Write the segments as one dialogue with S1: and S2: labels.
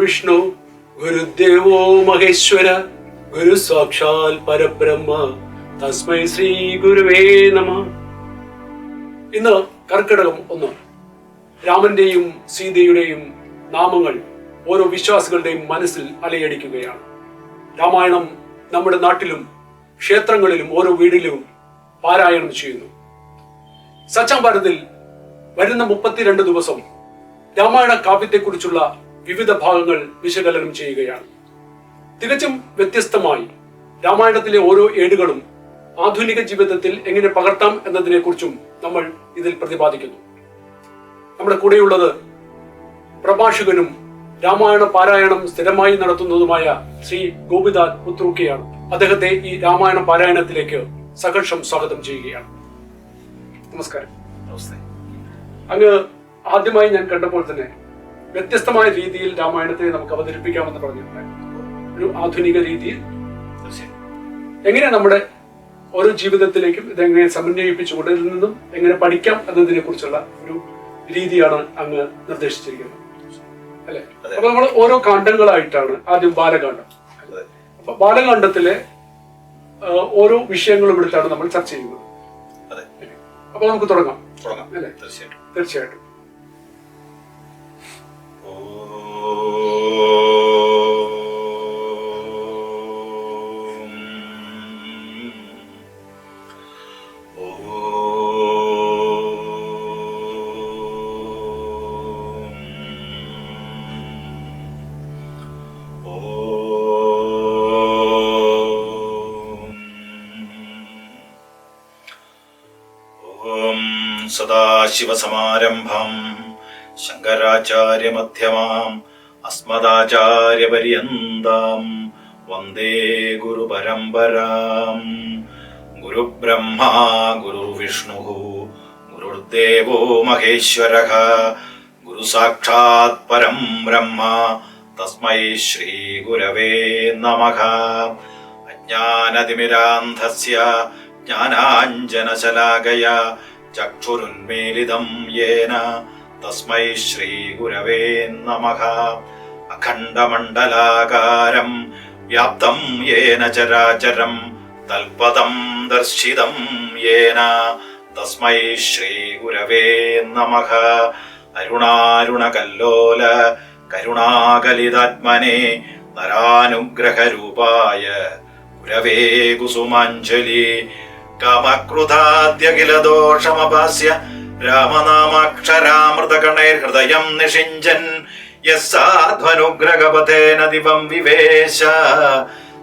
S1: വിഷ്ണു ഗുരുദേവോ മഹേശ്വര ഗുരു സാക്ഷാൽ പരബ്രഹ്മ തസ്മൈ ശ്രീ ഗുരുവേ നമ. ഇന്ന് കർക്കിടകം 1. രാമന്റെയും സീതയുടെയും നാമങ്ങൾ ഓരോ വിശ്വാസികളുടെയും മനസ്സിൽ അലയടിക്കുകയാണ്. രാമായണം നമ്മുടെ നാട്ടിലും ക്ഷേത്രങ്ങളിലും ഓരോ വീടിലും പാരായണം ചെയ്യുന്നു. സച്ചാം ഭാരതിൽ വരുന്ന 32 ദിവസം രാമായണ കാവ്യത്തെക്കുറിച്ചുള്ള വിവിധ ഭാഗങ്ങൾ വിശകലനം ചെയ്യുകയാണ്. തികച്ചും വ്യത്യസ്തമായി രാമായണത്തിലെ ഓരോ ഏടുകളും ആധുനിക ജീവിതത്തിൽ എങ്ങനെ പകർത്താം എന്നതിനെ കുറിച്ചും നമ്മൾ ഇതിൽ പ്രതിപാദിക്കുന്നു. നമ്മുടെ കൂടെയുള്ളത് പ്രഭാഷകനും രാമായണ പാരായണം സ്ഥിരമായി നടത്തുന്നതുമായ ശ്രീ ഗോപിനാഥ് പുത്രൂക്കിയാണ്. അദ്ദേഹത്തെ ഈ രാമായണ പാരായണത്തിലേക്ക് സഹർഷം സ്വാഗതം ചെയ്യുകയാണ്. നമസ്കാരം. അങ്ങ് ആദ്യമായി ഞാൻ കണ്ടപ്പോൾ തന്നെ വ്യത്യസ്തമായ രീതിയിൽ രാമായണത്തെ നമുക്ക് അവതരിപ്പിക്കാമെന്ന് പറഞ്ഞിട്ടുണ്ട്. ഒരു ആധുനിക രീതിയിൽ എങ്ങനെ നമ്മുടെ ഓരോ ജീവിതത്തിലേക്കും ഇതെങ്ങനെ സമന്വയിപ്പിച്ചുകൊണ്ട് ഇതിൽ നിന്നും എങ്ങനെ പഠിക്കാം എന്നതിനെ കുറിച്ചുള്ള ഒരു രീതിയാണ് അങ്ങ് നിർദ്ദേശിച്ചിരിക്കുന്നത്, അല്ലെ? അപ്പൊ നമ്മൾ ഓരോ കാണ്ഡങ്ങളായിട്ടാണ്. ആദ്യം ബാലകാന്ഡം. അപ്പൊ ബാലകാന്ഡത്തിലെ ഓരോ വിഷയങ്ങളും എടുത്താണ് നമ്മൾ ചർച്ച ചെയ്യുന്നത്. അപ്പൊ നമുക്ക് തുടങ്ങാം, അല്ലെ? തീർച്ചയായിട്ടും.
S2: സദാശിവസമാരംഭം ശങ്കരാചാര്യമധ്യമാം അസ്മദാചാര്യപര്യന്താം വന്ദേ ഗുരുപരമ്പരാം. ഗുരുബ്രഹ്മാ ഗുരുർവിഷ്ണു ഗുരുർദേവോ മഹേശ്വരഃ ഗുരുസാക്ഷാത് പരം ബ്രഹ്മ തസ്മൈ ശ്രീ ഗുരവേ നമഃ. അജ്ഞാനതിമിരാന്ധസ്യ ജ്ഞാനാഞ്ജനശലാകയാ ചക്ഷുരുന്മീലിതം യേന തസ്മൈ ശ്രീ ഗുരവേ നമഃ. അഖണ്ഡമണ്ഡലാകാരം വ്യാപ്തം യേന ചരാചരം തൽപദം ദർശിതം യേന തസ്മൈ ശ്രീ ഗുരവേ നമഃ. അരുണാരുണകല്ലോല കരുണാകലിതാത്മനെ നരാനുഗ്രഹരൂപായ ഗുരവേ കുസുമാഞ്ജലി. കാമക്രുധാദ്യഖിലദോഷമപാസ്യ രാമനാമാക്ഷരാമൃതകണൈർഹൃദയം നിഷിഞ്ചൻ യസ്സാധ്വനുഗ്രഹപഥേന ദിവം വിവേശ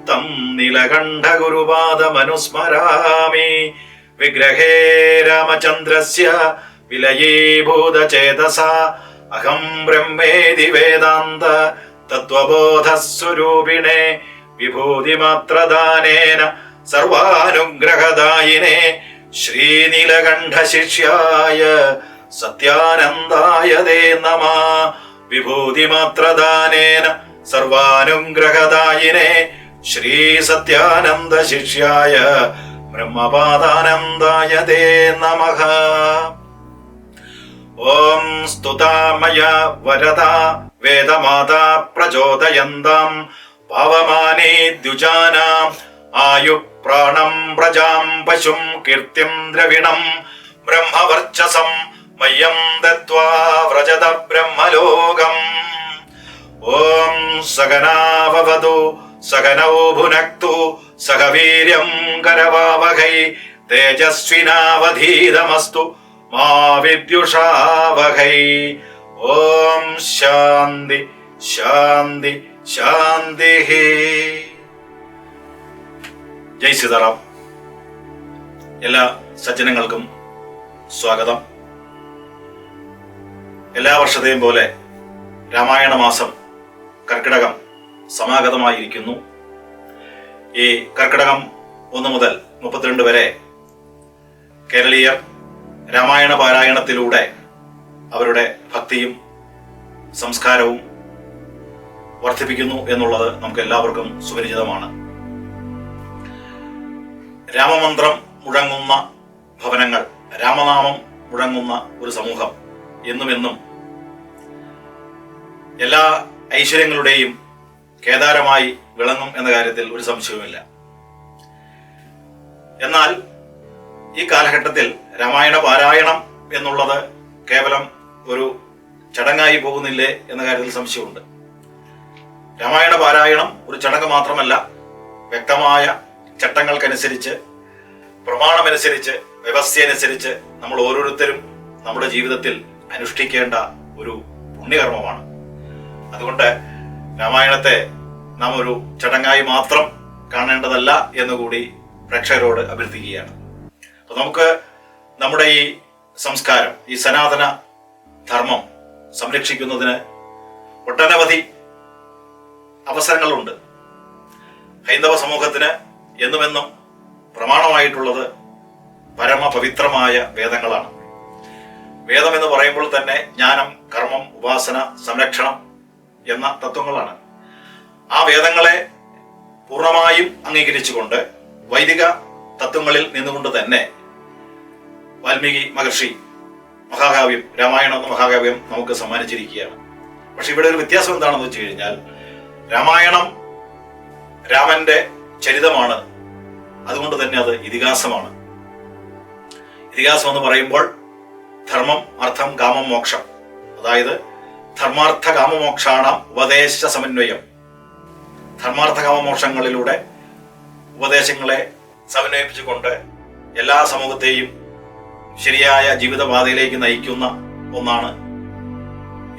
S2: തം നീലകണ്ഠഗുരുപാദമനുസ്മരാമി. വിഗ്രഹേ രാമചന്ദ്രസ്യ വിലയീഭൂതചേതസാ അഹം ബ്രഹ്മേതി വേദാന്ത തത്വബോധസ്വരൂപിണേ വിഭൂതിമാത്രദാനേന സർവാനുഗ്രഹദായിനേ ശ്രീനീലകണ്ഠശിഷ്യായ സത്യാനന്ദായ തേ നമഃ. വിഭൂതിമാത്രദാനേന സർവാനുഗ്രഹദായിനേ ശ്രീ സത്യാനന്ദശിഷ്യായ ബ്രഹ്മപാദാനന്ദായ തേ നമഃ. ഓം സ്തുതാമയ വരദാ വേദമാതാ പ്രചോദയന്താം പാവമാനേ ദ്വിജാനാം ആയു പ്രാണം പ്രജാം പശും കീർത്തിം ദ്രവിണം ബ്രഹ്മവർച്ചസം മയ്യം ദത്വാ വ്രജത ബ്രഹ്മലോകം. ഓം സകനാവവതു സകനൗ ഭുനക്തു സഹ വീര്യം കരവാവഹൈ തേജസ്വിനാവധീതമസ്തു മാ വിദ്യുഷാവഹൈ. ഓം ശാന്തി ശാന്തി ശാന്തി. ജയ് സീതാറാം. എല്ലാ സജ്ജനങ്ങൾക്കും സ്വാഗതം. എല്ലാ വർഷത്തെയും പോലെ രാമായണ മാസം കർക്കിടകം സമാഗതമായിരിക്കുന്നു. ഈ കർക്കിടകം 1 മുതൽ 32 വരെ കേരളീയർ രാമായണ പാരായണത്തിലൂടെ അവരുടെ ഭക്തിയും സംസ്കാരവും വർദ്ധിപ്പിക്കുന്നു എന്നുള്ളത് നമുക്ക് എല്ലാവർക്കും സുപരിചിതമാണ്. രാമമന്ത്രം മുഴങ്ങുന്ന ഭവനങ്ങൾ, രാമനാമം മുഴങ്ങുന്ന ഒരു സമൂഹം എന്നുമെന്നും എല്ലാ ഐശ്വര്യങ്ങളുടെയും കേദാരമായി വിളങ്ങും എന്ന കാര്യത്തിൽ ഒരു സംശയവുമില്ല. എന്നാൽ ഈ കാലഘട്ടത്തിൽ രാമായണ പാരായണം എന്നുള്ളത് കേവലം ഒരു ചടങ്ങായി പോകുന്നില്ലേ എന്ന കാര്യത്തിൽ സംശയമുണ്ട്. രാമായണ പാരായണം ഒരു ചടങ്ങ് മാത്രമല്ല, വ്യക്തമായ ചട്ടങ്ങൾക്കനുസരിച്ച്, പ്രമാണമനുസരിച്ച്, വ്യവസ്ഥയനുസരിച്ച് നമ്മൾ ഓരോരുത്തരും നമ്മുടെ ജീവിതത്തിൽ അനുഷ്ഠിക്കേണ്ട ഒരു പുണ്യകർമ്മമാണ്. അതുകൊണ്ട് രാമായണത്തെ നാം ഒരു ചടങ്ങായി മാത്രം കാണേണ്ടതല്ല എന്നുകൂടി പ്രേക്ഷകരോട് അഭ്യർത്ഥിക്കുകയാണ്. അപ്പൊ നമുക്ക് നമ്മുടെ ഈ സംസ്കാരം, ഈ സനാതന ധർമ്മം സംരക്ഷിക്കുന്നതിന് ഒട്ടനവധി അവസരങ്ങളുണ്ട്. ഹൈന്ദവ സമൂഹത്തിന് എന്നുമെന്നും പ്രമാണമായിട്ടുള്ളത് പരമപവിത്രമായ വേദങ്ങളാണ്. വേദം എന്ന് പറയുമ്പോൾ തന്നെ ജ്ഞാനം, കർമ്മം, ഉപാസന, സംരക്ഷണം എന്ന തത്വങ്ങളാണ്. ആ വേദങ്ങളെ പൂർണ്ണമായും അംഗീകരിച്ചുകൊണ്ട് വൈദിക തത്വങ്ങളിൽ നിന്നുകൊണ്ട് തന്നെ വാൽമീകി മഹർഷി മഹാകാവ്യം, രാമായണം എന്ന മഹാകാവ്യം നമുക്ക് സമ്മാനിച്ചിരിക്കുകയാണ്. പക്ഷെ ഇവിടെ ഒരു വ്യത്യാസം എന്താണെന്ന് വെച്ച് കഴിഞ്ഞാൽ, രാമായണം രാമന്റെ ചരിതമാണ്. അതുകൊണ്ട് തന്നെ അത് ഇതിഹാസമാണ്. ഇതിഹാസം എന്ന് പറയുമ്പോൾ ധർമ്മം, അർത്ഥം, കാമം, മോക്ഷം, അതായത് ധർമാർത്ഥ കാമമോക്ഷാണാം ഉപദേശ സമന്വയം. ധർമാർത്ഥ കാമമോക്ഷങ്ങളിലൂടെ ഉപദേശങ്ങളെ സമന്വയിപ്പിച്ചുകൊണ്ട് എല്ലാ സമൂഹത്തെയും ശരിയായ ജീവിതപാതയിലേക്ക് നയിക്കുന്ന ഒന്നാണ്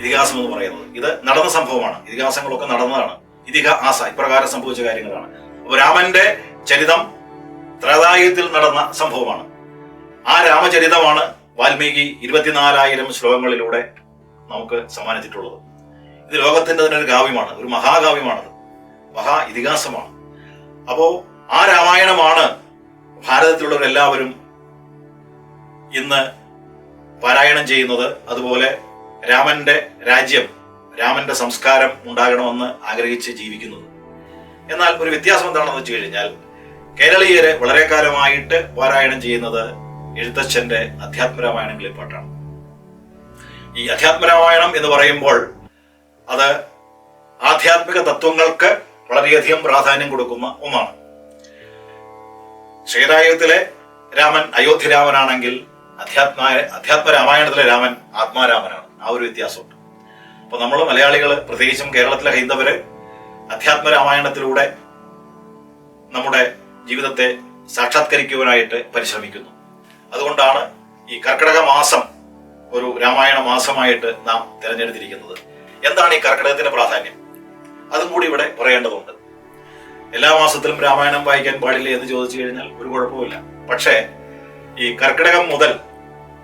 S2: ഇതിഹാസം എന്ന് പറയുന്നത്. ഇത് നടന്ന സംഭവമാണ്. ഇതിഹാസങ്ങളൊക്കെ നടന്നതാണ്. ഇതിഹാസ ഇപ്രകാരം സംഭവിച്ച കാര്യങ്ങളാണ്. അപ്പോൾ രാമന്റെ ചരിതം ത്രേതായുഗത്തിൽ നടന്ന സംഭവമാണ്. ആ രാമചരിതമാണ് വാൽമീകി 24,000 ശ്ലോകങ്ങളിലൂടെ നമുക്ക് സമ്മാനിച്ചിട്ടുള്ളത്. ഇത് ലോകത്തിന്റെ തന്നെ ഒരു കാവ്യമാണ്, ഒരു മഹാകാവ്യമാണത്, മഹാ ഇതിഹാസമാണ്. അപ്പോ ആ രാമായണമാണ് ഭാരതത്തിലുള്ളവരെല്ലാവരും ഇന്ന് പാരായണം ചെയ്യുന്നത്. അതുപോലെ രാമന്റെ രാജ്യം, രാമന്റെ സംസ്കാരം ഉണ്ടാകണമെന്ന് ആഗ്രഹിച്ച് ജീവിക്കുന്നത്. എന്നാൽ ഒരു വ്യത്യാസം എന്താണെന്ന് വെച്ച് കഴിഞ്ഞാൽ, കേരളീയര് വളരെ കാലമായിട്ട് പാരായണം ചെയ്യുന്നത് എഴുത്തച്ഛന്റെ അധ്യാത്മരാമായണം കിളിപ്പാട്ടാണ്. ഈ അധ്യാത്മരാമായണം എന്ന് പറയുമ്പോൾ അത് ആധ്യാത്മിക തത്വങ്ങൾക്ക് വളരെയധികം പ്രാധാന്യം കൊടുക്കുന്ന ഒന്നാണ്. ശ്രീരായുഗത്തിലെ രാമൻ അയോധ്യരാമനാണെങ്കിൽ അധ്യാത്മരാമായണത്തിലെ രാമൻ ആത്മാരാമനാണ്. ആ ഒരു വ്യത്യാസമുണ്ട്. അപ്പൊ നമ്മൾ മലയാളികൾ, പ്രത്യേകിച്ചും കേരളത്തിലെ ഹൈന്ദവര്, അധ്യാത്മരാമായണത്തിലൂടെ നമ്മുടെ ജീവിതത്തെ സാക്ഷാത്കരിക്കുവാനായിട്ട് പരിശ്രമിക്കുന്നു. അതുകൊണ്ടാണ് ഈ കർക്കിടക മാസം ഒരു രാമായണ മാസമായിട്ട് നാം തിരഞ്ഞെടുത്തിരിക്കുന്നത്. എന്താണ് ഈ കർക്കിടകത്തിന്റെ പ്രാധാന്യം? അതും കൂടി ഇവിടെ പറയേണ്ടതുണ്ട്. എല്ലാ മാസത്തിലും രാമായണം വായിക്കാൻ പാടില്ല എന്ന് ചോദിച്ചു കഴിഞ്ഞാൽ ഒരു കുഴപ്പമില്ല. പക്ഷേ ഈ കർക്കിടകം മുതൽ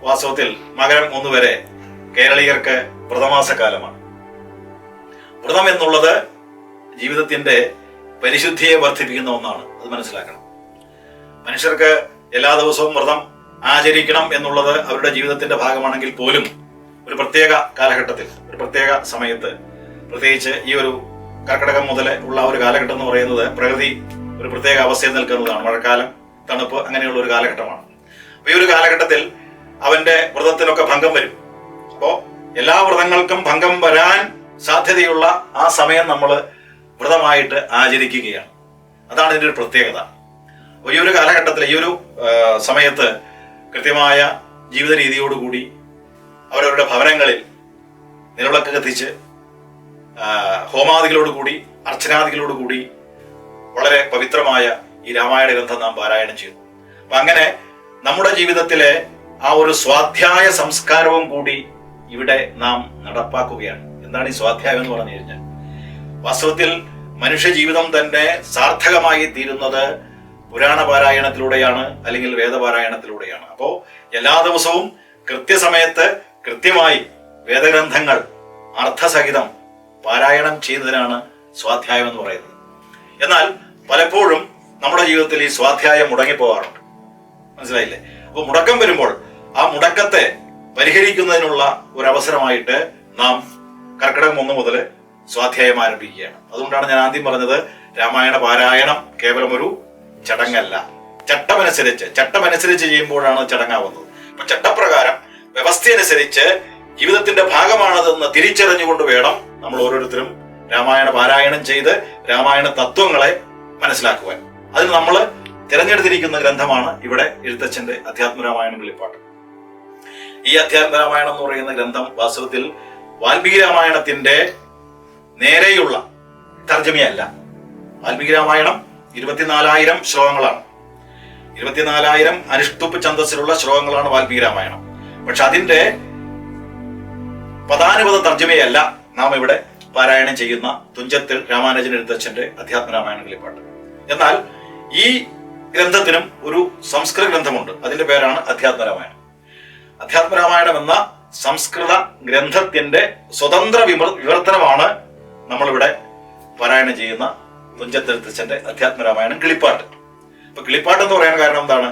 S2: വാസ്തവത്തിൽ മകരം 1 വരെ കേരളീയർക്ക് വ്രതമാസക്കാലമാണ്. വ്രതം എന്നുള്ളത് ജീവിതത്തിന്റെ പരിശുദ്ധിയെ വർദ്ധിപ്പിക്കുന്ന ഒന്നാണ്. അത് മനസ്സിലാക്കണം. മനുഷ്യർക്ക് എല്ലാ ദിവസവും വ്രതം ആചരിക്കണം എന്നുള്ളത് അവരുടെ ജീവിതത്തിന്റെ ഭാഗമാണെങ്കിൽ പോലും ഒരു പ്രത്യേക കാലഘട്ടത്തിൽ, ഒരു പ്രത്യേക സമയത്ത്, പ്രത്യേകിച്ച് ഈ ഒരു കർക്കിടകം മുതൽ ഉള്ള ഒരു കാലഘട്ടം എന്ന് പറയുന്നത് പ്രകൃതി ഒരു പ്രത്യേക അവസ്ഥയിൽ നിൽക്കുന്നതാണ്. മഴക്കാലം, തണുപ്പ്, അങ്ങനെയുള്ള ഒരു കാലഘട്ടമാണ്. അപ്പൊ ഈ ഒരു കാലഘട്ടത്തിൽ അവന്റെ വ്രതത്തിനൊക്കെ ഭംഗം വരും. അപ്പോ എല്ലാ വ്രതങ്ങൾക്കും ഭംഗം വരാൻ സാധ്യതയുള്ള ആ സമയം നമ്മൾ വ്രതമായിട്ട് ആചരിക്കുകയാണ്. അതാണ് ഇതിന്റെ ഒരു പ്രത്യേകത. ഈ ഒരു കാലഘട്ടത്തിൽ, ഈ ഒരു സമയത്ത് കൃത്യമായ ജീവിത രീതിയോടുകൂടി അവരവരുടെ ഭവനങ്ങളിൽ നിലവിളക്ക് കത്തിച്ച് ഹോമാദികളോടുകൂടി, അർച്ചനാദികളോടുകൂടി വളരെ പവിത്രമായ ഈ രാമായണ ഗ്രന്ഥം നാം പാരായണം ചെയ്യുന്നു. അപ്പൊ അങ്ങനെ നമ്മുടെ ജീവിതത്തിലെ ആ ഒരു സ്വാധ്യായ സംസ്കാരവും കൂടി ഇവിടെ നാം നടപ്പാക്കുകയാണ്. എന്താണ് ഈ സ്വാധ്യായം എന്ന് പറഞ്ഞു കഴിഞ്ഞാൽ, വാസ്തവത്തിൽ മനുഷ്യ ജീവിതം തന്നെ സാർത്ഥകമായി തീരുന്നത് പുരാണ പാരായണത്തിലൂടെയാണ്, അല്ലെങ്കിൽ വേദപാരായണത്തിലൂടെയാണ്. അപ്പോ എല്ലാ ദിവസവും കൃത്യസമയത്ത് കൃത്യമായി വേദഗ്രന്ഥങ്ങൾ അർത്ഥസഹിതം പാരായണം ചെയ്യുന്നതിനാണ് സ്വാധ്യായം എന്ന് പറയുന്നത്. എന്നാൽ പലപ്പോഴും നമ്മുടെ ജീവിതത്തിൽ ഈ സ്വാധ്യായം മുടങ്ങിപ്പോകാറുണ്ട്. മനസ്സിലായില്ലേ? അപ്പൊ മുടക്കം വരുമ്പോൾ ആ മുടക്കത്തെ പരിഹരിക്കുന്നതിനുള്ള ഒരു അവസരമായിട്ട് നാം കർക്കിടകം 1 മുതൽ സ്വാധ്യായം ആരംഭിക്കുകയാണ്. അതുകൊണ്ടാണ് ഞാൻ ആദ്യം പറഞ്ഞത്, രാമായണ പാരായണം കേവലം ഒരു ചടങ്ങല്ല, ചട്ടമനുസരിച്ച് ചെയ്യുമ്പോഴാണ് ചടങ്ങാവുന്നത്. അപ്പൊ ചട്ടപ്രകാരം, വ്യവസ്ഥയനുസരിച്ച് ജീവിതത്തിന്റെ ഭാഗമാണതെന്ന് തിരിച്ചറിഞ്ഞുകൊണ്ട് വേണം നമ്മൾ ഓരോരുത്തരും രാമായണ പാരായണം ചെയ്ത് രാമായണ തത്വങ്ങളെ മനസ്സിലാക്കുവാൻ. അതിന് നമ്മൾ തിരഞ്ഞെടുത്തിരിക്കുന്ന ഗ്രന്ഥമാണ് ഇവിടെ എഴുത്തച്ഛന്റെ അധ്യാത്മരാമായണം കിളിപ്പാട്ട്. ഈ അധ്യാത്മരാമായണം എന്ന് പറയുന്ന ഗ്രന്ഥം വാസ്തവത്തിൽ വാൽമീകി രാമായണത്തിന്റെ നേരെയുള്ള തർജ്ജമയല്ല. വാൽമീകി രാമായണം 24,000 ശ്ലോകങ്ങളാണ്. 24,000 അനുഷ്ടുപ്പ് ഛന്ദസ്സിലുള്ള ശ്ലോകങ്ങളാണ് വാൽമീകി രാമായണം. പക്ഷെ അതിന്റെ പദാനുപത തർജ്ജമയല്ല നാം ഇവിടെ പാരായണം ചെയ്യുന്ന തുഞ്ചത്തിൽ രാമാനുജൻ എഴുത്തച്ഛന്റെ അധ്യാത്മരാമായണം കിളിപ്പാട്ട്. എന്നാൽ ഈ ഗ്രന്ഥത്തിനും ഒരു സംസ്കൃത ഗ്രന്ഥമുണ്ട്. അതിന്റെ പേരാണ് അധ്യാത്മരാമായണം. അധ്യാത്മരാമായണം എന്ന സംസ്കൃത ഗ്രന്ഥത്തിന്റെ സ്വതന്ത്ര വിവർത്തനമാണ് നമ്മളിവിടെ പാരായണം ചെയ്യുന്ന തുഞ്ചത്ത് എഴുത്തച്ഛന്റെ അധ്യാത്മരാമായണം കിളിപ്പാട്ട്. ഇപ്പൊ കിളിപ്പാട്ട് എന്ന് പറയാൻ കാരണം എന്താണ്?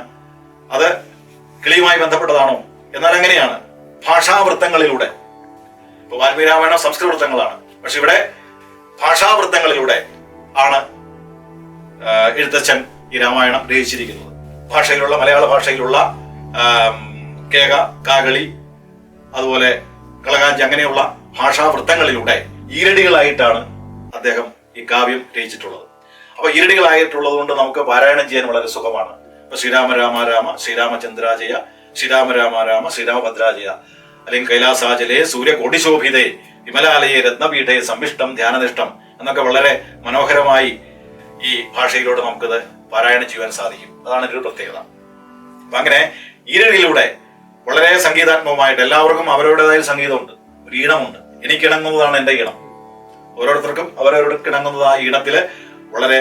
S2: അത് കിളിയുമായി ബന്ധപ്പെട്ടതാണോ? എന്നാൽ എങ്ങനെയാണ്? ഭാഷാവൃത്തങ്ങളിലൂടെ. ഇപ്പൊ വാൽമീകി രാമായണം സംസ്കൃത വൃത്തങ്ങളാണ്. പക്ഷെ ഇവിടെ ഭാഷാവൃത്തങ്ങളിലൂടെ ആണ് എഴുത്തച്ഛൻ ഈ രാമായണം രചിച്ചിരിക്കുന്നത്. ഭാഷയിലുള്ള മലയാള ഭാഷയിലുള്ള കേക, കാകളി, അതുപോലെ കളകാഞ്ചി അങ്ങനെയുള്ള ഭാഷാവൃത്തങ്ങളിലൂടെ ഈരടികളായിട്ടാണ് അദ്ദേഹം ഈ കാവ്യം രചിച്ചിട്ടുള്ളത്. അപ്പൊ ഈരടികളായിട്ടുള്ളത് കൊണ്ട് നമുക്ക് പാരായണം ചെയ്യാൻ വളരെ സുഖമാണ്. ഇപ്പൊ ശ്രീരാമ രാമ രാമ ശ്രീരാമചന്ദ്രാജയ, ശ്രീരാമ രാമ രാമ ശ്രീരാമഭദ്രാജയ, അല്ലെങ്കിൽ കൈലാസാചലേ സൂര്യകോടിശോഭിതേ വിമലാലയെ രത്നപീഠേ സംവിഷ്ടം ധ്യാനനിഷ്ഠം എന്നൊക്കെ വളരെ മനോഹരമായി ഈ ഭാഷയിലൂടെ നമുക്കിത് പാരായണം ചെയ്യാൻ സാധിക്കും. അതാണ് ഇതിന്റെ പ്രത്യേകത. അപ്പൊ അങ്ങനെ ഈരടിയിലൂടെ വളരെ സംഗീതാത്മകമായിട്ട് എല്ലാവർക്കും അവരവരുടേതായ സംഗീതമുണ്ട്, ഒരു ഈണമുണ്ട്. എനിക്കിണങ്ങുന്നതാണ് എന്റെ ഈണം. ഓരോരുത്തർക്കും അവരവർക്ക് ഇണങ്ങുന്നത് ആ ഈണത്തില് വളരെ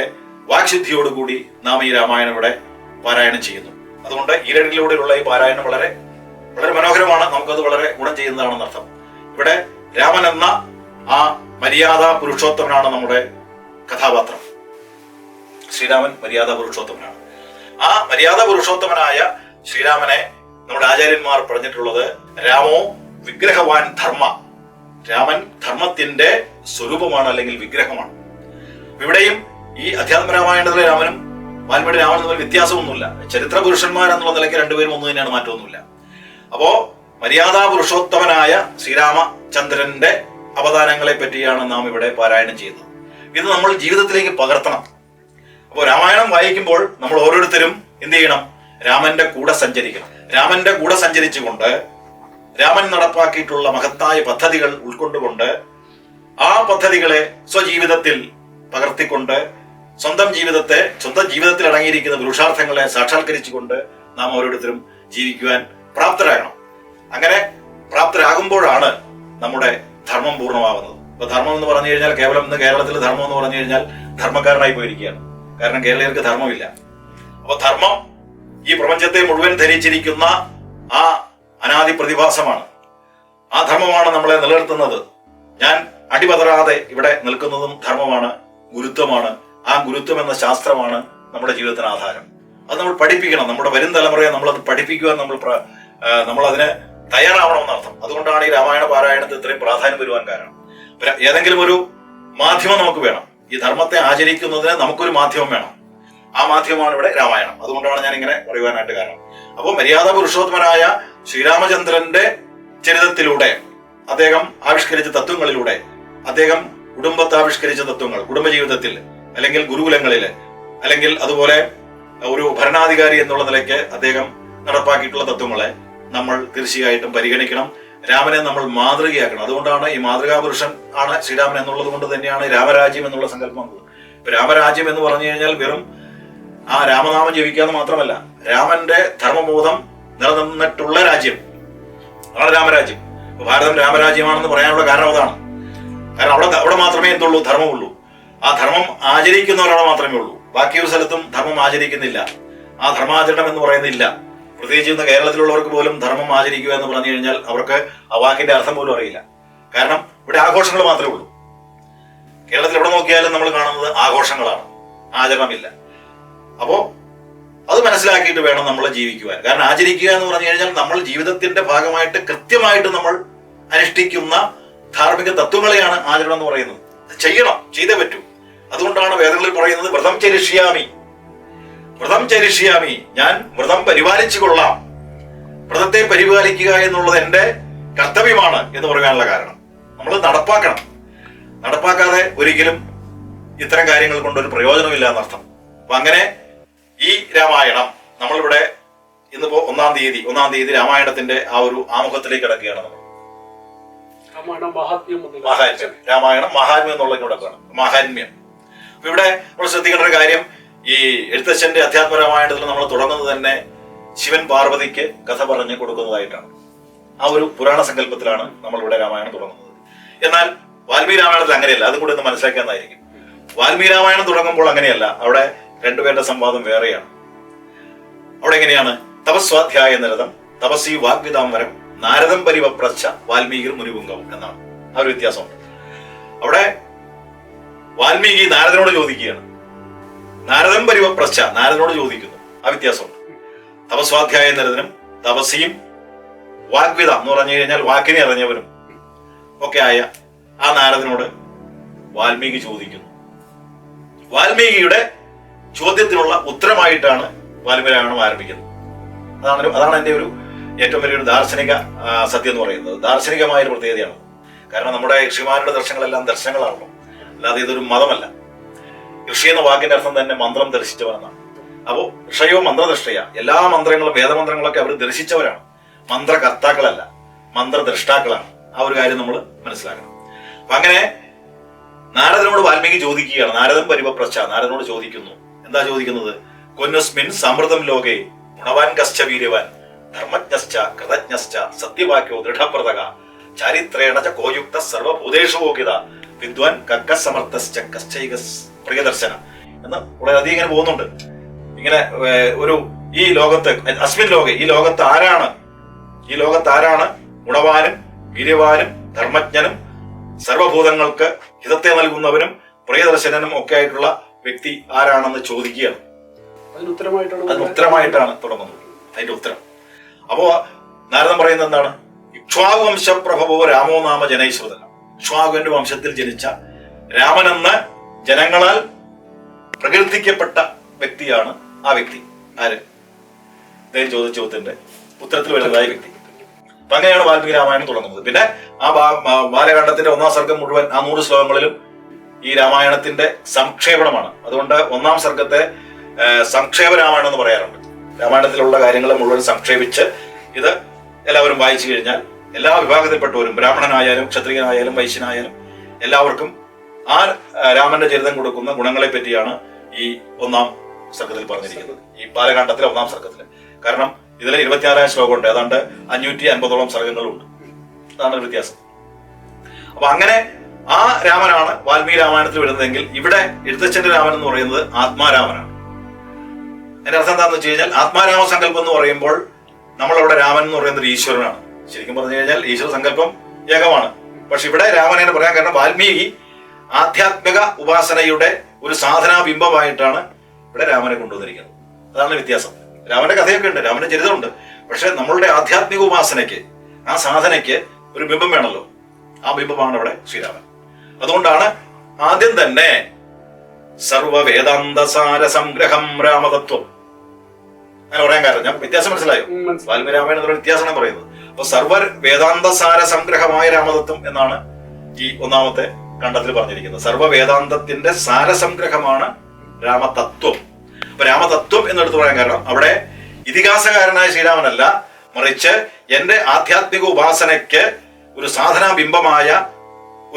S2: വാക്സിദ്ധിയോടുകൂടി നാം ഈ രാമായണം ഇവിടെ പാരായണം ചെയ്യുന്നു. അതുകൊണ്ട് ഈരടിയിലൂടെയുള്ള ഈ പാരായണം വളരെ വളരെ മനോഹരമാണ്. നമുക്കത് വളരെ ഗുണം ചെയ്യുന്നതാണെന്ന് അർത്ഥം. ഇവിടെ രാമൻ എന്ന ആ മര്യാദ പുരുഷോത്തമനാണ് നമ്മുടെ കഥാപാത്രം. ശ്രീരാമൻ മര്യാദ പുരുഷോത്തമനാണ്. ആ മര്യാദ പുരുഷോത്തമനായ ശ്രീരാമനെ നമ്മുടെ ആചാര്യന്മാർ പറഞ്ഞിട്ടുള്ളത് രാമോ വിഗ്രഹവാൻ ധർമ്മ. രാമൻ ധർമ്മത്തിന്റെ സ്വരൂപമാണ്, അല്ലെങ്കിൽ വിഗ്രഹമാണ്. ഇവിടെയും ഈ അധ്യാത്മരാമായണത്തിലെ രാമനും വാൽമീകി രാമനും തമ്മിൽ വ്യത്യാസമൊന്നുമില്ല. ചരിത്ര പുരുഷന്മാരെന്നുള്ള നിലയ്ക്ക് രണ്ടുപേരും ഒന്ന് തന്നെയാണ്, മാറ്റമൊന്നുമില്ല. അപ്പോ മര്യാദാ പുരുഷോത്തമനായ ശ്രീരാമചന്ദ്രന്റെ അവതാരങ്ങളെ പറ്റിയാണ് നാം ഇവിടെ പാരായണം ചെയ്യുന്നത്. ഇത് നമ്മൾ ജീവിതത്തിലേക്ക് പകർത്തണം. അപ്പോൾ രാമായണം വായിക്കുമ്പോൾ നമ്മൾ ഓരോരുത്തരും എന്ത് ചെയ്യണം? രാമന്റെ കൂടെ സഞ്ചരിക്കണം. രാമന്റെ കൂടെ സഞ്ചരിച്ചുകൊണ്ട് രാമൻ നടപ്പാക്കിയിട്ടുള്ള മഹത്തായ പദ്ധതികൾ ഉൾക്കൊണ്ടുകൊണ്ട് ആ പദ്ധതികളെ സ്വജീവിതത്തിൽ പകർത്തിക്കൊണ്ട് സ്വന്തം ജീവിതത്തിൽ അടങ്ങിയിരിക്കുന്ന പുരുഷാർത്ഥങ്ങളെ സാക്ഷാത്കരിച്ചുകൊണ്ട് നാം ഓരോരുത്തരും ജീവിക്കുവാൻ പ്രാപ്തരാകണം. അങ്ങനെ പ്രാപ്തരാകുമ്പോഴാണ് നമ്മുടെ ധർമ്മം പൂർണ്ണമാകുന്നത്. ഇപ്പൊ ധർമ്മം എന്ന് പറഞ്ഞു കഴിഞ്ഞാൽ കേവലം ഇന്ന് കേരളത്തിൽ ധർമ്മം എന്ന് പറഞ്ഞു കഴിഞ്ഞാൽ ധർമ്മക്കാരനായി പോയിരിക്കുകയാണ്. കാരണം കേരളീയർക്ക് ധർമ്മമില്ല. അപ്പൊ ധർമ്മം ഈ പ്രപഞ്ചത്തെ മുഴുവൻ ധരിച്ചിരിക്കുന്ന ആ അനാദി പ്രതിഭാസമാണ്. ആ ധർമ്മമാണ് നമ്മളെ നിലനിർത്തുന്നത്. ഞാൻ അടിപതറാതെ ഇവിടെ നിൽക്കുന്നതും ധർമ്മമാണ്, ഗുരുത്വമാണ്. ആ ഗുരുത്വം എന്ന ശാസ്ത്രമാണ് നമ്മുടെ ജീവിതത്തിന് ആധാരം. അത് നമ്മൾ പഠിപ്പിക്കണം. നമ്മുടെ വരും തലമുറയെ നമ്മളത് പഠിപ്പിക്കുവാൻ നമ്മൾ അതിന് തയ്യാറാവണമെന്നർത്ഥം. അതുകൊണ്ടാണ് ഈ രാമായണ പാരായണത്തിന് ഇത്രയും പ്രാധാന്യം വരുവാൻ കാരണം. ഏതെങ്കിലും ഒരു മാധ്യമം നമുക്ക് വേണം. ഈ ധർമ്മത്തെ ആചരിക്കുന്നതിന് നമുക്കൊരു മാധ്യമം വേണം. ആ മാധ്യമമാണ് ഇവിടെ രാമായണം. അതുകൊണ്ടാണ് ഞാൻ ഇങ്ങനെ പറയുവാനായിട്ട് കാരണം. അപ്പോൾ മര്യാദ പുരുഷോത്തമനായ ശ്രീരാമചന്ദ്രന്റെ ചരിതത്തിലൂടെ, അദ്ദേഹം ആവിഷ്കരിച്ച തത്വങ്ങളിലൂടെ, അദ്ദേഹം കുടുംബത്തെ ആവിഷ്കരിച്ച തത്വങ്ങൾ, കുടുംബജീവിതത്തിൽ അല്ലെങ്കിൽ ഗുരുകുലങ്ങളില് അല്ലെങ്കിൽ അതുപോലെ ഒരു ഭരണാധികാരി എന്നുള്ള നിലയ്ക്ക് അദ്ദേഹം നടപ്പാക്കിയിട്ടുള്ള തത്വങ്ങളെ നമ്മൾ തീർച്ചയായിട്ടും പരിഗണിക്കണം. രാമനെ നമ്മൾ മാതൃകയാക്കണം. അതുകൊണ്ടാണ് ഈ മാതൃകാ പുരുഷൻ ആണ് ശ്രീരാമൻ എന്നുള്ളത് കൊണ്ട് തന്നെയാണ് രാമരാജ്യം എന്നുള്ള സങ്കല്പം വന്നത്. ഇപ്പൊ രാമരാജ്യം എന്ന് പറഞ്ഞു കഴിഞ്ഞാൽ വെറും ആ രാമനാമം ജപിക്കാന്ന് മാത്രമല്ല, രാമന്റെ ധർമ്മബോധം നിലനിന്നിട്ടുള്ള രാജ്യം അതാണ് രാമരാജ്യം. ഭാരതം രാമരാജ്യമാണെന്ന് പറയാനുള്ള കാരണം അതാണ്. കാരണം അവിടെ മാത്രമേ എന്തുള്ളൂ? ധർമ്മമുള്ളൂ. ആ ധർമ്മം ആചരിക്കുന്നവരവിടെ മാത്രമേ ഉള്ളൂ. ബാക്കി ഒരു സ്ഥലത്തും ധർമ്മം ആചരിക്കുന്നില്ല. ആ ധർമാചരണം എന്ന് പറയുന്നില്ല. പ്രത്യേകിച്ച് ഇന്ന് കേരളത്തിലുള്ളവർക്ക് പോലും ധർമ്മം ആചരിക്കുക എന്ന് പറഞ്ഞു കഴിഞ്ഞാൽ അവർക്ക് ആ വാക്കിന്റെ അർത്ഥം പോലും അറിയില്ല. കാരണം ഇവിടെ ആഘോഷങ്ങൾ മാത്രമേ ഉള്ളൂ. കേരളത്തിൽ എവിടെ നോക്കിയാലും നമ്മൾ കാണുന്നത് ആഘോഷങ്ങളാണ്, ആചരണമില്ല. അപ്പോ അത് മനസ്സിലാക്കിയിട്ട് വേണം നമ്മൾ ജീവിക്കുവാൻ. കാരണം ആചരിക്കുക എന്ന് പറഞ്ഞു കഴിഞ്ഞാൽ നമ്മൾ ജീവിതത്തിന്റെ ഭാഗമായിട്ട് കൃത്യമായിട്ട് നമ്മൾ അനുഷ്ഠിക്കുന്ന ധാർമ്മിക തത്വങ്ങളെയാണ് ആചരണം എന്ന് പറയുന്നത്. ചെയ്യണം, ചെയ്തേ പറ്റൂ. അതുകൊണ്ടാണ് വേദങ്ങളിൽ പറയുന്നത് വ്രതം ചരിഷ്യാമി, വ്രതം ചരിഷ്യാമി, ഞാൻ വ്രതം പരിപാലിച്ചു കൊള്ളാം. വ്രതത്തെ പരിപാലിക്കുക എന്നുള്ളത് എന്റെ കർത്തവ്യമാണ് എന്ന് പറയാനുള്ള കാരണം നമ്മൾ നടപ്പാക്കണം. നടപ്പാക്കാതെ ഒരിക്കലും ഇത്തരം കാര്യങ്ങൾ കൊണ്ടൊരു പ്രയോജനമില്ല എന്നർത്ഥം. അപ്പൊ അങ്ങനെ ഈ രാമായണം നമ്മളിവിടെ ഇന്നിപ്പോ ഒന്നാം തീയതി രാമായണത്തിന്റെ ആ ഒരു ആമുഖത്തിലേക്ക് കിടക്കുകയാണ് നമ്മൾ. മഹാത്മ്യം, രാമായണം മഹാത്മ്യം എന്നുള്ള കിടക്കുകയാണ്. മഹാത്മ്യം. അപ്പൊ ഇവിടെ നമ്മൾ ശ്രദ്ധിക്കേണ്ട ഒരു കാര്യം, ഈ എഴുത്തച്ഛന്റെ അധ്യാത്മ രാമായണത്തിൽ നമ്മൾ തുടങ്ങുന്നത് തന്നെ ശിവൻ പാർവതിക്ക് കഥ പറഞ്ഞു കൊടുക്കുന്നതായിട്ടാണ്. ആ ഒരു പുരാണ സങ്കല്പത്തിലാണ് നമ്മൾ ഇവിടെ രാമായണം തുടങ്ങുന്നത്. എന്നാൽ വാൽമീകി രാമായണത്തിൽ അങ്ങനെയല്ല. അതും കൂടി ഒന്ന് മനസ്സിലാക്കാന്നായിരിക്കും. വാൽമീകി രാമായണം തുടങ്ങുമ്പോൾ അങ്ങനെയല്ല. അവിടെ രണ്ടുപേരുടെ സംവാദം വേറെയാണ്. അവിടെ എങ്ങനെയാണ്? തപസ്വാധ്യായ നിരതം തപസി വാഗ്വിതാംബരം നാരദം പരിവപ്രച്ഛ വാൽമീകി മുനിപുങ്കവും എന്നാണ്. ആ ഒരു വ്യത്യാസമുണ്ട്. അവിടെ വാൽമീകി നാരദനോട് ചോദിക്കുകയാണ്, നാരദം പരിവപ്രച്ഛ നാരദനോട് ചോദിക്കുന്നു. ആ വ്യത്യാസമുണ്ട്. തപസ്വാധ്യായ നിരതനും തപസിയും വാഗ്വിത എന്ന് പറഞ്ഞു കഴിഞ്ഞാൽ വാക്കിനെ അറിഞ്ഞവരും ഒക്കെ ആയ ആ നാരദനോട് വാൽമീകി ചോദിക്കുന്നു. വാൽമീകിയുടെ ചോദ്യത്തിനുള്ള ഉത്തരമായിട്ടാണ് വാൽമീകി രാമായണം ആരംഭിക്കുന്നത്. അതാണ് എൻ്റെ ഒരു ഏറ്റവും വലിയൊരു ദാർശനിക സത്യം എന്ന് പറയുന്നത്. ദാർശനികമായ ഒരു പ്രത്യേകതയാണ്. കാരണം നമ്മുടെ ഋഷിമാരുടെ ദർശനങ്ങളെല്ലാം ദർശനങ്ങളാണല്ലോ, അല്ലാതെ ഇതൊരു മതമല്ല. ഋഷി എന്ന വാക്കിന്റെ അർത്ഥം തന്നെ മന്ത്രം ദർശിച്ചവനെന്നാണ്. അപ്പോ ഋഷയോ മന്ത്രദൃഷ്ടയ, എല്ലാ മന്ത്രങ്ങളും വേദമന്ത്രങ്ങളൊക്കെ അവർ ദർശിച്ചവരാണ്, മന്ത്രകർത്താക്കളല്ല, മന്ത്രദ്രഷ്ടാക്കളാണ്. ആ ഒരു കാര്യം നമ്മൾ മനസ്സിലാക്കണം. അപ്പൊ അങ്ങനെ നാരദനോട് വാൽമീകി ചോദിക്കുകയാണ്. നാരദം പരിവപ്രച്ഛ, നാരദനോട് ചോദിക്കുന്നു. എന്താ ചോദിക്കുന്നത്? കൊന്നുസ്മിൻ സമൃദ്ധം ലോകേ ഗുണവാൻ കശ്ച വീര്യവാൻ ധർമ്മജ്ഞശ്ച കൃതജ്ഞശ്ച സത്യവാക്യോ ദൃഢപ്രതക ചാരിത്രേണ ച കോയുക്ത സർവഭൂതേഷു യോഗ്യത വിദ്വാൻ കക്കസമർത്ഥശ്ച കശ്ചൈക പ്രിയദർശന എന്ന് വളരെയധികം ഇങ്ങനെ പോകുന്നുണ്ട്. ഇങ്ങനെ ഒരു ഈ ലോകത്ത് അസ്മിൻ ലോകെ, ഈ ലോകത്ത് ആരാണ് ഗുണവാനും വീര്യവാനും ധർമ്മജ്ഞനും സർവഭൂതങ്ങൾക്ക് ഹിതത്തെ നൽകുന്നവനും പ്രിയദർശനനും ഒക്കെ ആയിട്ടുള്ള വ്യക്തി ആരാണെന്ന് ചോദിക്കുകയാണ്. അതിന് ഉത്തരമായിട്ടാണ് തുടങ്ങുന്നത്. അതിന്റെ ഉത്തരം. അപ്പോ നാരദൻ പറയുന്നത് എന്താണ്? ഇക്ഷ്വാകു വംശപ്രഭവോ രാമോ നാമ ജനൈശ്രുത. ഇക്ഷ്വാകുവിന്റെ വംശത്തിൽ ജനിച്ച രാമനെന്ന് ജനങ്ങളാൽ പ്രകീർത്തിക്കപ്പെട്ട വ്യക്തിയാണ് ആ വ്യക്തി. ആര്? അദ്ദേഹം ചോദിച്ച ചോദ്യത്തിന്റെ ഉത്തരത്തിൽ വരുന്നതായ വ്യക്തി. അപ്പൊ അങ്ങനെയാണ് വാൽമീകി രാമായണം തുടങ്ങുന്നത്. പിന്നെ ആ ബാലകാണ്ഡത്തിന്റെ 1-ാം സർഗം മുഴുവൻ ആ 100 ശ്ലോകങ്ങളിലും ഈ രാമായണത്തിന്റെ സംക്ഷേപണമാണ്. അതുകൊണ്ട് 1-ാം സർഗത്തെ സംക്ഷേപ രാമായണം എന്ന് പറയാറുണ്ട്. രാമായണത്തിലുള്ള കാര്യങ്ങൾ മുഴുവൻ സംക്ഷേപിച്ച് ഇത് എല്ലാവരും വായിച്ചു കഴിഞ്ഞാൽ എല്ലാ വിഭാഗത്തിൽപ്പെട്ടവരും, ബ്രാഹ്മണനായാലും ക്ഷത്രിയനായാലും വൈശ്യനായാലും എല്ലാവർക്കും ആ രാമന്റെ ചരിതം കൊടുക്കുന്ന ഗുണങ്ങളെ പറ്റിയാണ് ഈ 1-ാം സർഗത്തിൽ പറഞ്ഞിരിക്കുന്നത്. ഈ ബാലകാണ്ഡത്തിലെ 1-ാം സർഗത്തില്. കാരണം ഇതിൽ 26,000 ശ്ലോകമുണ്ട്. ഏതാണ്ട് 550ഓളം സർഗങ്ങളുണ്ട്. അതാണ് ഒരു വ്യത്യാസം. അപ്പൊ അങ്ങനെ ആ രാമനാണ് വാൽമീകി രാമായണത്തിൽ വരുന്നതെങ്കിൽ ഇവിടെ എഴുത്തച്ഛന്റെ രാമൻ എന്ന് പറയുന്നത് ആത്മാരാമനാണ്. അതിന്റെ അർത്ഥം എന്താണെന്ന് വെച്ച് കഴിഞ്ഞാൽ ആത്മാരാമ സങ്കല്പം എന്ന് പറയുമ്പോൾ നമ്മളവിടെ രാമൻ എന്ന് പറയുന്നത് ഈശ്വരനാണ്. ശരിക്കും പറഞ്ഞു കഴിഞ്ഞാൽ ഈശ്വര സങ്കല്പം ഏകമാണ്. പക്ഷെ ഇവിടെ രാമനെ പറയാൻ കാരണം വാൽമീകി ആധ്യാത്മിക ഉപാസനയുടെ ഒരു സാധനാ ബിംബമായിട്ടാണ് ഇവിടെ രാമനെ കൊണ്ടുവന്നിരിക്കുന്നത്. അതാണ് വ്യത്യാസം. രാമന്റെ കഥയൊക്കെ ഉണ്ട്, രാമന്റെ ചരിത്രമുണ്ട്. പക്ഷെ നമ്മളുടെ ആധ്യാത്മിക ഉപാസനയ്ക്ക്, ആ സാധനയ്ക്ക് ഒരു ബിംബം വേണമല്ലോ. ആ ബിംബമാണ് ഇവിടെ ശ്രീരാമൻ. അതുകൊണ്ടാണ് ആദ്യം തന്നെ സർവവേദാന്തസാര സംഗ്രഹം രാമതത്വം അങ്ങനെ പറയാൻ കാരണം. ഞാൻ വ്യത്യാസം മനസ്സിലായോ? വാൽമീകി രാമായണം എന്നുള്ള വ്യത്യാസമാണ് പറയുന്നത്. അപ്പൊ സർവ വേദാന്തസാര സംഗ്രഹമായ രാമതത്വം എന്നാണ് ഈ 1-ാമത്തെ ഖണ്ഡത്തിൽ പറഞ്ഞിരിക്കുന്നത്. സർവ വേദാന്തത്തിന്റെ സാരസംഗ്രഹമാണ് രാമതത്വം. അപ്പൊ രാമതത്വം എന്നെടുത്ത് പറയാൻ കാരണം അവിടെ ഇതിഹാസകാരനായ ശ്രീരാമനല്ല, മറിച്ച് എന്റെ ആധ്യാത്മിക ഉപാസനയ്ക്ക് ഒരു സാധനാ ബിംബമായ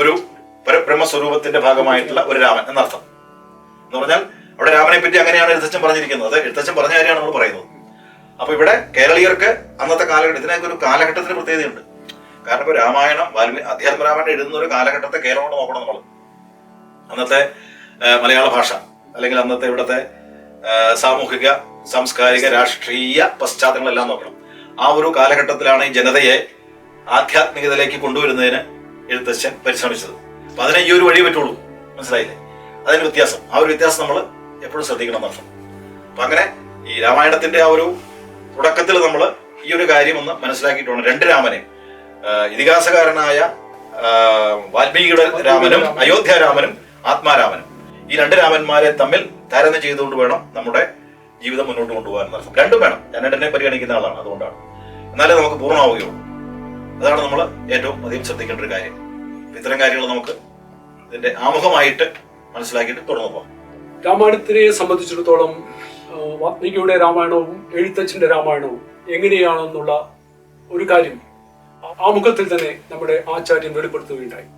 S2: ഒരു പരബ്രഹ്മസ്വരൂപത്തിന്റെ ഭാഗമായിട്ടുള്ള ഒരു രാമൻ എന്നർത്ഥം. എന്ന് പറഞ്ഞാൽ അവിടെ രാമനെ പറ്റി അങ്ങനെയാണ് എഴുത്തച്ഛൻ പറഞ്ഞിരിക്കുന്നത്. അത് എഴുത്തച്ഛൻ പറഞ്ഞ കാര്യമാണ് നമ്മൾ പറയുന്നത്. അപ്പൊ ഇവിടെ കേരളീയർക്ക് അന്നത്തെ കാലഘട്ടം, ഇതിനൊക്കെ ഒരു കാലഘട്ടത്തിന് പ്രത്യേകതയുണ്ട്. കാരണം ഇപ്പൊ രാമായണം അധ്യാത്മ രാമായണം എഴുതുന്ന ഒരു കാലഘട്ടത്തെ കേരളോട് നോക്കണം നമ്മൾ. അന്നത്തെ മലയാള ഭാഷ അല്ലെങ്കിൽ അന്നത്തെ ഇവിടുത്തെ സാമൂഹിക സാംസ്കാരിക രാഷ്ട്രീയ പശ്ചാത്തലങ്ങളെല്ലാം നോക്കണം. ആ ഒരു കാലഘട്ടത്തിലാണ് ഈ ജനതയെ ആധ്യാത്മികതയിലേക്ക് കൊണ്ടുവരുന്നതിന് എഴുത്തച്ഛൻ പരിശ്രമിച്ചത്. അപ്പൊ അതിനെ ഈ ഒരു വഴി പറ്റുള്ളൂ. മനസ്സിലായില്ലേ? അതിന് വ്യത്യാസം. ആ ഒരു വ്യത്യാസം നമ്മൾ എപ്പോഴും ശ്രദ്ധിക്കണം എന്നർത്ഥം. അപ്പൊ അങ്ങനെ ഈ രാമായണത്തിന്റെ ആ ഒരു തുടക്കത്തിൽ നമ്മൾ ഈ ഒരു കാര്യം ഒന്ന് മനസ്സിലാക്കിയിട്ടുണ്ട്. 2 രാമനെയും, ഇതിഹാസകാരനായ വാൽമീകിയുടെ രാമനും അയോധ്യ രാമനും ആത്മാരാമനും, ഈ 2 രാമന്മാരെ തമ്മിൽ താരതമ്യം ചെയ്തുകൊണ്ട് വേണം നമ്മുടെ ജീവിതം മുന്നോട്ട് കൊണ്ടുപോകാൻ എന്നർത്ഥം. രണ്ടും വേണം. ഞാൻ രണ്ടിനെ പരിഗണിക്കുന്ന ആളാണ്. അതുകൊണ്ടാണ്. എന്നാലേ നമുക്ക് പൂർണ്ണമാവുകയുള്ളൂ. അതാണ് നമ്മൾ ഏറ്റവും അധികം ശ്രദ്ധിക്കേണ്ട ഒരു കാര്യം. ഇത്തരം കാര്യങ്ങൾ നമുക്ക് ഇതിന്റെ ആമുഖമായിട്ട് മനസ്സിലാക്കിയിട്ട് തുടർന്നു പോകാം.
S1: രാമായണത്തിനെ സംബന്ധിച്ചിടത്തോളം വാൽമീകിയുടെ രാമായണവും എഴുത്തച്ഛന്റെ രാമായണവും എങ്ങനെയാണെന്നുള്ള ഒരു കാര്യം ആമുഖത്തിൽ തന്നെ നമ്മുടെ ആചാര്യൻ വെളിപ്പെടുത്തുകയുണ്ടായി.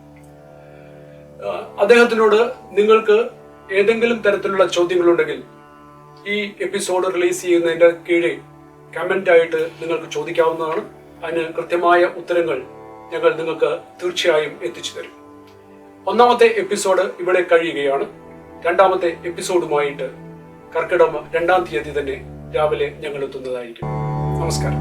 S1: അദ്ദേഹത്തിനോട് നിങ്ങൾക്ക് ഏതെങ്കിലും തരത്തിലുള്ള ചോദ്യങ്ങളുണ്ടെങ്കിൽ ഈ എപ്പിസോഡ് റിലീസ് ചെയ്യുന്നതിന്റെ കീഴെ കമന്റ് ആയിട്ട് നിങ്ങൾക്ക് ചോദിക്കാവുന്നതാണ്. അതിന് കൃത്യമായ ഉത്തരങ്ങൾ ഞങ്ങൾ നിങ്ങൾക്ക് തീർച്ചയായും എത്തിച്ചു തരും. ഒന്നാമത്തെ എപ്പിസോഡ് ഇവിടെ കഴിയുകയാണ്. രണ്ടാമത്തെ എപ്പിസോഡുമായിട്ട് കർക്കിടകം 2-ാം തീയതി തന്നെ രാവിലെ ഞങ്ങൾ എത്തുന്നതായിരിക്കും. നമസ്കാരം.